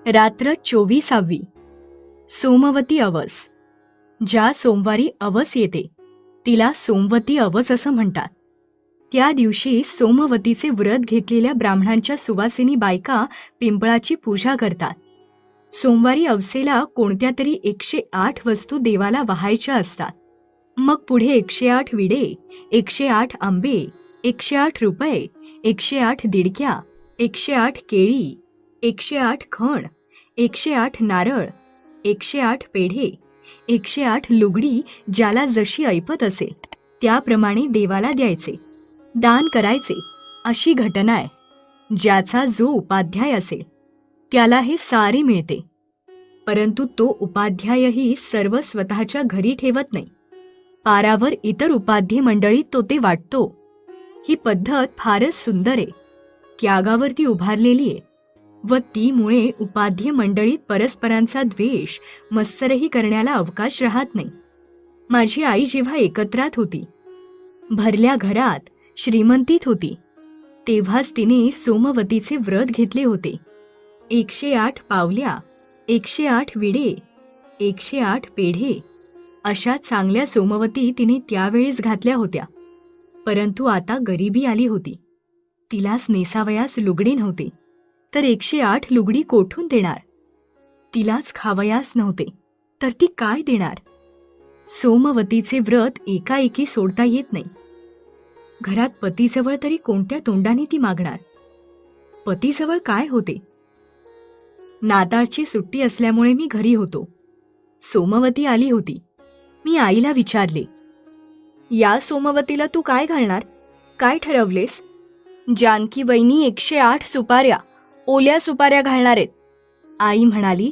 रात्र 24वी. सोमवती अवस. ज्या सोमवारी अवस येते तिला सोमवती अवस असं म्हणतात. त्या दिवशी सोमवतीचे व्रत घेतलेल्या ब्राह्मणांच्या सुवासिनी बायका पिंपळाची पूजा करतात. सोमवारी अवसेला कोणत्या तरी 108 वस्तू देवाला वाहायच्या असतात. मग पुढे 108 विडे, 108 आंबे, 108 रुपये, 108 दिडक्या, 108 केळी, 108 खण, 108 नारळ, 108 पेढे, 108 लुगडी, ज्याला जशी ऐपत असेल त्याप्रमाणे देवाला द्यायचे, दान करायचे, अशी घटना आहे. ज्याचा जो उपाध्याय असेल त्याला हे सारे मिळते. परंतु तो उपाध्यायही सर्व स्वतःच्या घरी ठेवत नाही. पारावर इतर उपाध्ये मंडळीत तो ते वाटतो. ही पद्धत फारच सुंदर आहे, त्यागावरती उभारलेली आहे व तीमुळे उपाध्ये मंडळीत परस्परांचा द्वेष, मत्सरही करण्याला अवकाश राहत नाही. माझी आई जेव्हा एकत्रात होती, भरल्या घरात श्रीमंतीत होती, तेव्हाच तिने सोमवतीचे व्रत घेतले होते. 108 पावल्या, 108 विडे, 108 पेढे अशा चांगल्या सोमवती तिने त्यावेळेस घातल्या होत्या. परंतु आता गरिबी आली होती. तिलाच नेसावयास लुगडे नव्हते, तर 108 लुगडी कोठून देणार? तिलाच खावयास नव्हते, तर ती काय देणार? सोमवतीचे व्रत एकाएकी सोडता येत नाही. घरात पतीजवळ तरी कोणत्या तोंडाने ती मागणार? पतीजवळ काय होते? नाताळची सुट्टी असल्यामुळे मी घरी होतो. सोमवती आली होती. मी आईला विचारले, या सोमवतीला तू काय घालणार? काय ठरवलेस? जानकी वहिनी 108 सुपाऱ्या, ओल्या सुपाऱ्या घालणार आहेत. आई म्हणाली,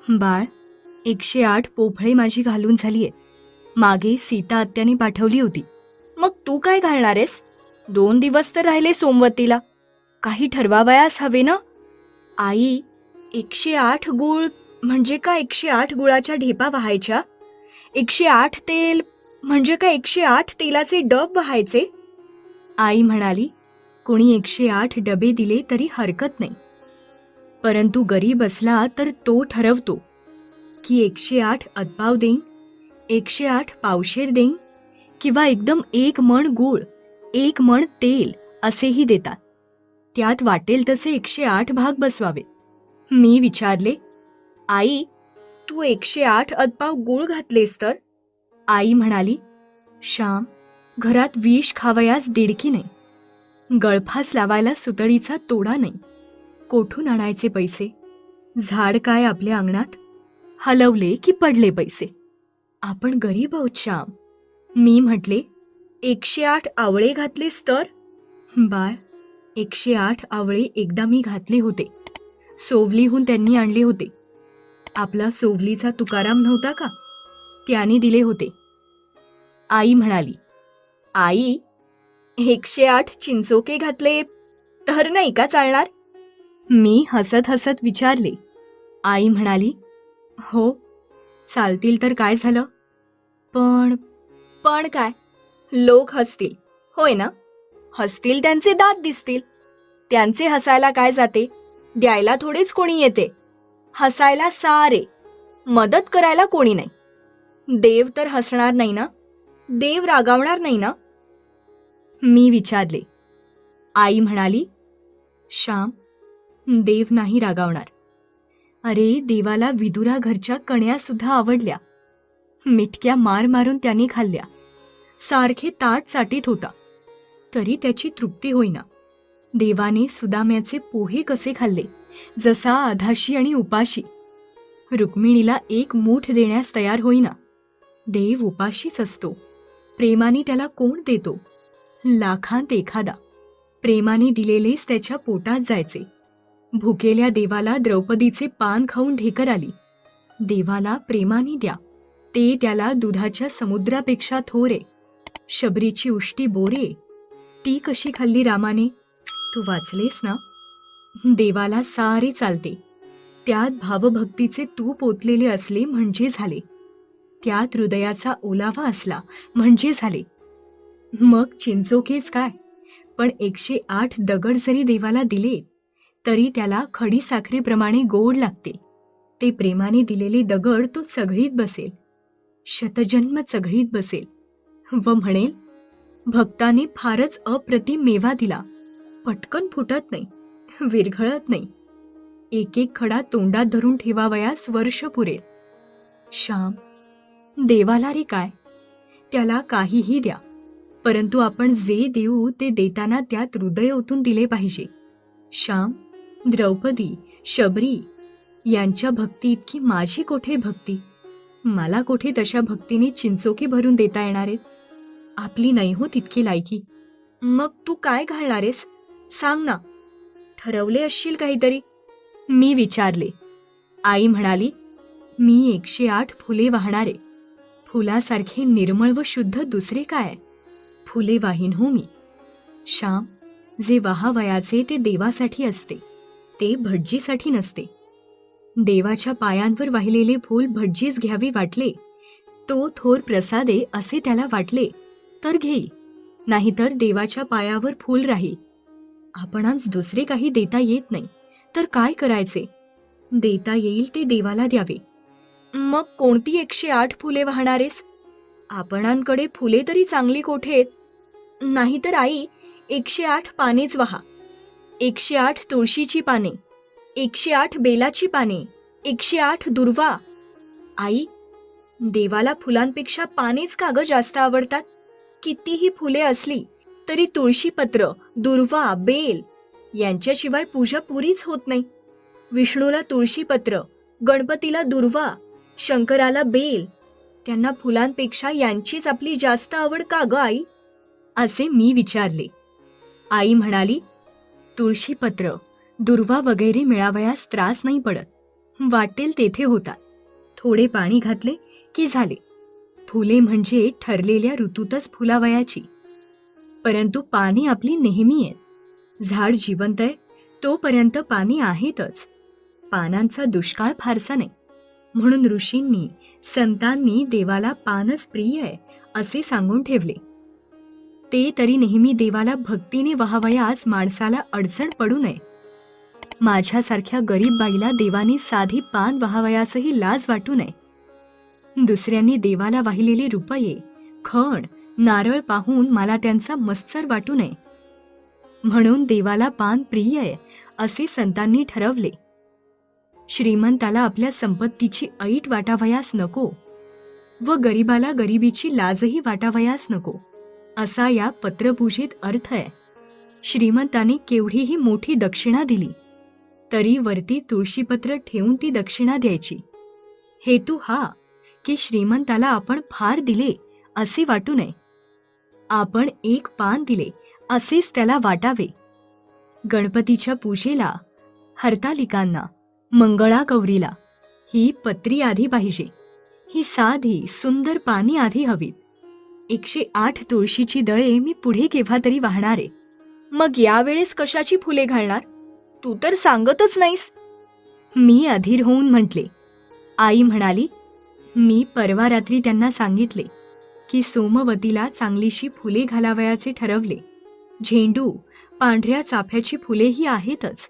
बाळ, 108 पोफळे माझी घालून झालीये. मागे सीता आत्याने पाठवली होती. मग तू काय घालणार आहेस? 2 दिवस तर राहिले सोमवतीला. काही ठरवावयास हवे ना? आई, 108 गुळ म्हणजे का 108 गुळाच्या ढेपा वाहायच्या? 108 तेल म्हणजे का 108 तेलाचे डब वाहायचे? आई म्हणाली, कोणी 108 डबे दिले तरी हरकत नाही, परंतु गरीब असला तर तो ठरवतो की 108 अदपाव देईन, 108 पावशेर देईन किंवा एकदम 1 मण गूळ, 1 मण तेल असेही देतात. त्यात वाटेल तसे 108 भाग बसवावे. मी विचारले, आई, तू 108 अदपाव गूळ घातलेस तर? आई म्हणाली, श्याम, घरात विष खावयास दिडकी नाही, गळफास लावायला सुतळीचा तोडा नाही. कोठून आणायचे पैसे? झाड काय आपल्या अंगणात? हलवले की पडले पैसे. आपण गरीब आहोत श्याम. मी म्हटले, 108 आवळे घातलेस तर? बाळ, 108 आवळे एकदा मी घातले होते. सोवलीहून त्यांनी आणले होते. आपला सोवलीचा तुकाराम नव्हता का? त्याने दिले होते. आई म्हणाली, आई, 108 चिंचोके घातले तर नाही का चालणार? मी हसत हसत विचारले. आई म्हणाली, हो, चालतील तर काय झालं? पण काय? लोक हसतील, होय ना? हसतील, त्यांचे दात दिसतील. त्यांचे हसायला काय जाते? द्यायला थोडेच कोणी येते. हसायला सारे, मदत करायला कोणी नाही. देव तर हसणार नाही ना? देव रागावणार नाही ना? मी विचारले. आई म्हणाली, श्याम, देव नाही रागावणार. अरे, देवाला विदुरा घरच्या कण्या सुद्धा आवडल्या. मिटक्या मार मारून त्याने खाल्ल्या. सारखे ताट चाटीत होता, तरी त्याची तृप्ती होईना. देवाने सुदाम्याचे पोहे कसे खाल्ले, जसा आधाशी आणि उपाशी. रुक्मिणीला 1 मूठ देण्यास तयार होईना. देव उपाशीच असतो. प्रेमाने त्याला कोण देतो? लाखांत एखादा. प्रेमाने दिलेलेच त्याच्या पोटात जायचे. भुकेल्या देवाला द्रौपदीचे पान खाऊन ढेकर आली. देवाला प्रेमाने द्या, ते त्याला दुधाच्या समुद्रापेक्षा थोर आहे. शबरीची उष्टी बोरे, ती कशी खाल्ली रामाने? तू वाचलेस ना? देवाला सारे चालते. त्यात भावभक्तीचे तूप ओतलेले असले म्हणजे झाले. त्यात हृदयाचा ओलावा असला म्हणजे झाले. मग चिंचोकेच काय, पण 108 दगड जरी देवाला दिले तरी त्याला खडीसाखरेप्रमाणे गोड लागते. ते प्रेमाने दिलेले दगड तो चघळीत बसेल, शतजन्म चघळीत बसेल व म्हणेल, भक्ताने फारच अप्रतिम मेवा दिला. पटकन फुटत नाही, विरघळत नाही. एक एक खडा तोंडात धरून ठेवावयास वर्ष पुरेल. श्याम, देवाला रे काय, त्याला काहीही द्या, परंतु आपण जे देऊ ते देताना त्यात हृदय ओतून दिले पाहिजे. श्याम, द्रौपदी, शबरी यांच्या भक्ती इतकी माझी कोठे भक्ती? मला कोठे तशा भक्तीने चिंचोकी भरून देता येणार आहेत? आपली नाही हो तितकी लायकी. मग तू काय घालणारेस सांग ना. ठरवले असशील काहीतरी? मी विचारले. आई म्हणाली, मी 108 फुले वाहणारे. फुलासारखे निर्मळ व शुद्ध दुसरे काय? फुले वाहीन हो मी. श्याम, जे वाहावयाचे ते देवासाठी असते, ते भटजीसाठी नसते. देवाच्या पायांवर वाहिलेले फूल भटजीस घ्यावे वाटले, तो थोर प्रसादे असे त्याला वाटले तर घेईल, नाहीतर देवाच्या पायावर फूल राहील. आपणास दुसरे काही देता येत नाही तर काय करायचे? देता येईल ते देवाला द्यावे. मग कोणती 108 फुले वाहणारेस? आपणांकडे फुले तरी चांगली कोठे आहेत? नाहीतर आई, 108 पानेच वहा. 108 तुळशीची पाने, 108 बेलाची पाने, 108 दुर्वा. आई, देवाला फुलांपेक्षा पानेच का ग जास्त आवडतात? कितीही फुले असली तरी तुळशीपत्र, दुर्वा, बेल यांच्याशिवाय पूजा पुरीच होत नाही. विष्णूला तुळशीपत्र, गणपतीला दुर्वा, शंकराला बेल, त्यांना फुलांपेक्षा यांचीच आपली जास्त आवड का ग आई? असे मी विचारले. आई म्हणाली, तुळशीपत्र, दुर्वा वगैरे मिळावयास त्रास नाही पडत. वाटेल तेथे होतात. थोडे पाणी घातले की झाले. फुले म्हणजे ठरलेल्या ऋतूतच फुलावयाची. परंतु पाने आपली नेहमी आहेत. झाड जिवंत आहे तोपर्यंत पाने आहेतच. पानांचा दुष्काळ फारसा नाही. म्हणून ऋषींनी, संतांनी देवाला पानच प्रिय आहे असे सांगून ठेवले. ते तरी नेहमी देवाला भक्तीने वाहावयास माणसाला अडचण पडू नये. माझ्यासारख्या गरीब बाईला देवाने साधी पान वाहावयासही लाज वाटू नये. दुसऱ्यांनी देवाला वाहिलेले रुपये, खण, नारळ पाहून मला त्यांचा मत्सर वाटू नये. म्हणून देवाला पान प्रिय आहे असे संतांनी ठरवले. श्रीमंताला आपल्या संपत्तीची ऐट वाटावयास नको व गरिबाला गरिबीची लाजही वाटावयास नको, असा या पत्रपूजेत अर्थ आहे. श्रीमंताने केवढीही मोठी दक्षिणा दिली तरी वरती तुळशीपत्र ठेवून ती दक्षिणा द्यायची. हेतू हा की श्रीमंताला आपण फार दिले असे वाटू नये. आपण एक पान दिले असेच त्याला वाटावे. गणपतीच्या पूजेला, हरतालिकांना, मंगळागौरीला ही पत्री आधी पाहिजे. ही साधी सुंदर पाने आधी हवीत. 108 तुळशीची दळे मी पुढे केव्हा तरी वाहणारे. मग यावेळेस कशाची फुले घालणार? तू तर सांगतच नाहीस. मी अधीर होऊन म्हटले. आई म्हणाली, मी परवा रात्री त्यांना सांगितले की सोमवतीला चांगलीशी फुले घालावयाचे ठरवले. झेंडू, पांढऱ्या चाफ्याची फुलेही आहेतच,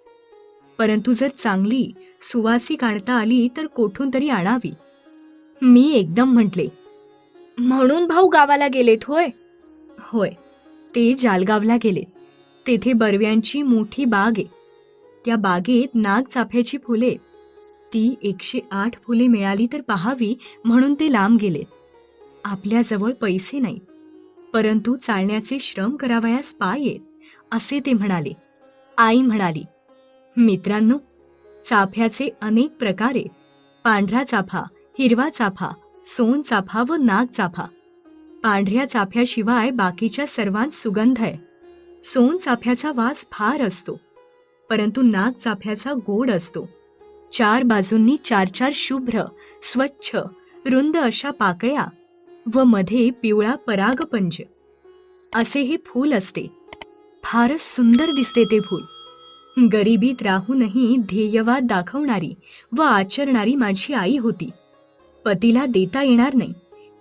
परंतु जर चांगली सुवासिक आणता आली तर कोठून तरी आणावी. मी एकदम म्हटले, म्हणून भाऊ गावाला गेलेत होय? होय, ते जालगावला गेलेत. तेथे बरव्यांची मोठी बाग आहे. त्या बागेत नागचाफ्याची फुले, ती 108 फुले मिळाली तर पाहावी म्हणून ते लांब गेलेत. आपल्याजवळ पैसे नाहीत, परंतु चालण्याचे श्रम करावयास पाय येत असे ते म्हणाले. आई म्हणाली, मित्रांनो, चाफ्याचे अनेक प्रकार आहेत. पांढरा चाफा, हिरवा चाफा, सोन चाफा व नाग चाफा. पांढऱ्या चाफ्याशिवाय बाकीच्या सर्वांत सुगंध आहे. सोन चाफ्याचा वास फार असतो, परंतु नाग चाफ्याचा गोड असतो. 4 बाजूंनी 4 शुभ्र, स्वच्छ, रुंद अशा पाकळ्या व मध्ये पिवळा परागपंज असे हे फूल असते. फारच सुंदर दिसते ते फूल. गरिबीत राहूनही ध्येयवाद दाखवणारी व आचरणारी माझी आई होती. पतीला देता येणार नाही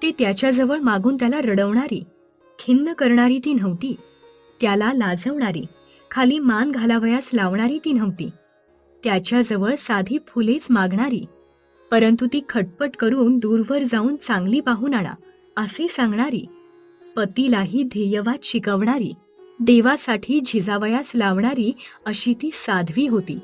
ते त्याच्याजवळ मागून त्याला रडवणारी, खिन्न करणारी ती नव्हती. त्याला लाजवणारी, खाली मान घालावयास लावणारी ती नव्हती. त्याच्याजवळ साधी फुलेच मागणारी, परंतु ती खटपट करून दूरवर जाऊन चांगली पाहून आणा असे सांगणारी, पतीलाही ध्येयवाद शिकवणारी, देवासाठी झिजावयास लावणारी अशी ती साध्वी होती.